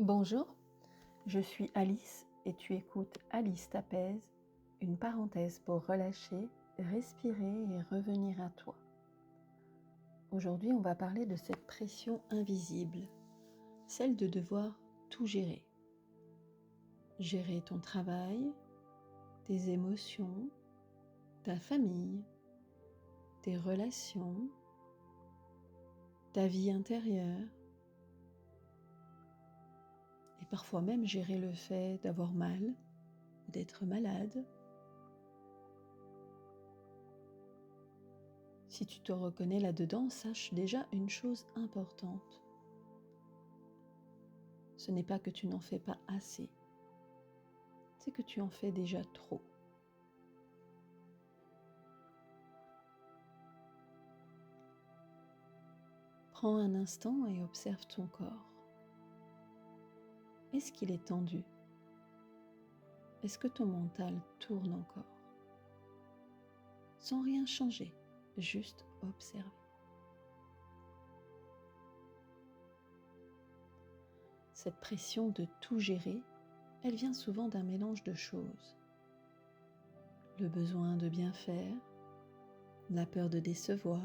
Bonjour, je suis Alice et tu écoutes Alice t'apaise, une parenthèse pour relâcher, respirer et revenir à toi. Aujourd'hui, on va parler de cette pression invisible, celle de devoir tout gérer. Gérer ton travail, tes émotions, ta famille, tes relations, ta vie intérieure, et parfois même gérer le fait d'avoir mal ou d'être malade. Si tu te reconnais là-dedans, sache déjà une chose importante. Ce n'est pas que tu n'en fais pas assez, c'est que tu en fais déjà trop. Prends un instant et observe ton corps. Est-ce qu'il est tendu? Est-ce que ton mental tourne encore? Sans rien changer, juste observer. Cette pression de tout gérer, elle vient souvent d'un mélange de choses. Le besoin de bien faire, la peur de décevoir,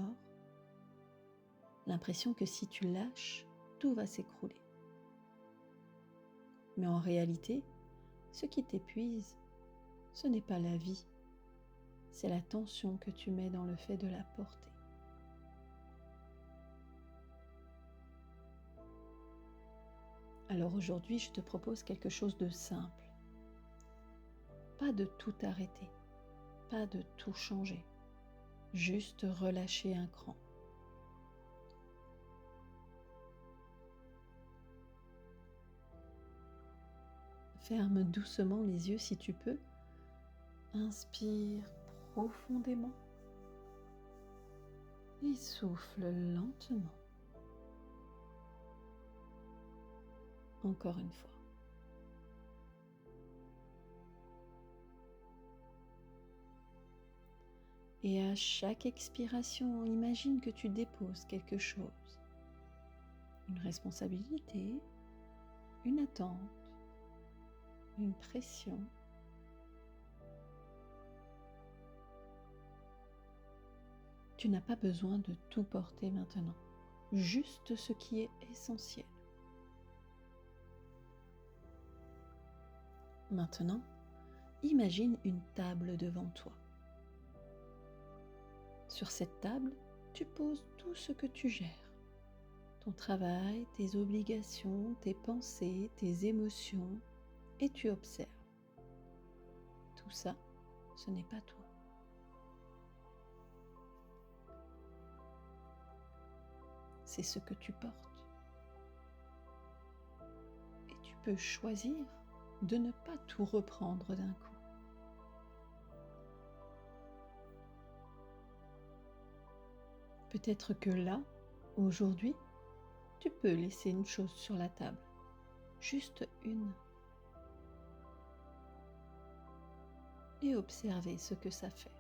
l'impression que si tu lâches, tout va s'écrouler. Mais en réalité, ce qui t'épuise, ce n'est pas la vie, c'est la tension que tu mets dans le fait de la porter. Alors aujourd'hui, je te propose quelque chose de simple. Pas de tout arrêter, pas de tout changer, juste relâcher un cran. Ferme doucement les yeux si tu peux. Inspire profondément et souffle lentement. Encore une fois. Et à chaque expiration, imagine que tu déposes quelque chose. Une responsabilité, une attente, une pression. Tu n'as pas besoin de tout porter maintenant, juste ce qui est essentiel. Maintenant, imagine une table devant toi. Sur cette table, tu poses tout ce que tu gères. Ton travail, tes obligations, tes pensées, tes émotions, et tu observes. Tout ça, ce n'est pas toi. C'est ce que tu portes. Et tu peux choisir de ne pas tout reprendre d'un coup. Peut-être que là, aujourd'hui, tu peux laisser une chose sur la table, juste une, et observer ce que ça fait.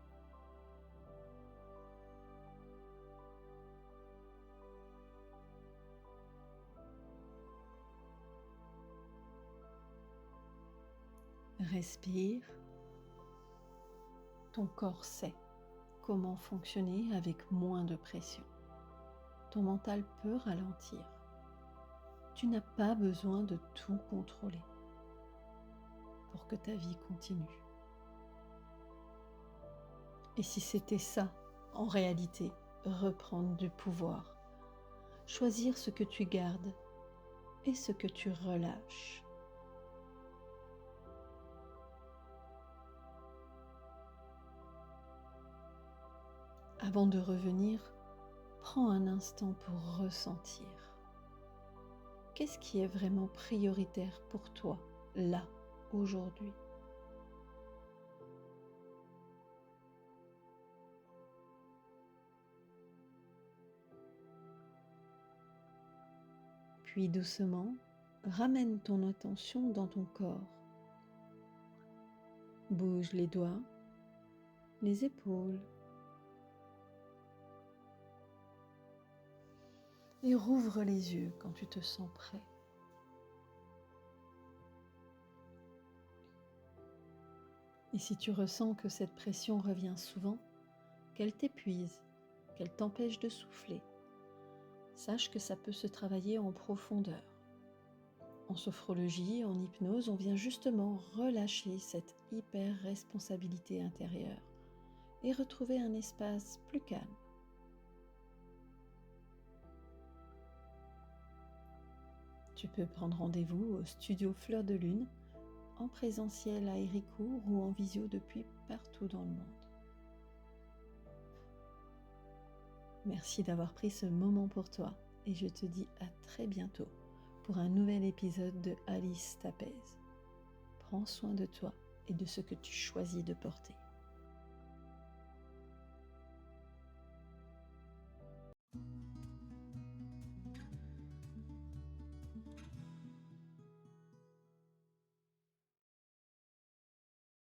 Respire. Ton corps sait comment fonctionner avec moins de pression. Ton mental peut ralentir. Tu n'as pas besoin de tout contrôler pour que ta vie continue. Et si c'était ça, en réalité, reprendre du pouvoir, choisir ce que tu gardes et ce que tu relâches. Avant de revenir, prends un instant pour ressentir. Qu'est-ce qui est vraiment prioritaire pour toi, là, aujourd'hui ? Puis doucement, ramène ton attention dans ton corps. Bouge les doigts, les épaules, et rouvre les yeux quand tu te sens prêt. Et si tu ressens que cette pression revient souvent, qu'elle t'épuise, qu'elle t'empêche de souffler, sache que ça peut se travailler en profondeur. En sophrologie, en hypnose, on vient justement relâcher cette hyper-responsabilité intérieure et retrouver un espace plus calme. Tu peux prendre rendez-vous au studio Fleur de Lune, en présentiel à Héricourt ou en visio depuis partout dans le monde. Merci d'avoir pris ce moment pour toi et je te dis à très bientôt pour un nouvel épisode de Alice t'apaise. Prends soin de toi et de ce que tu choisis de porter.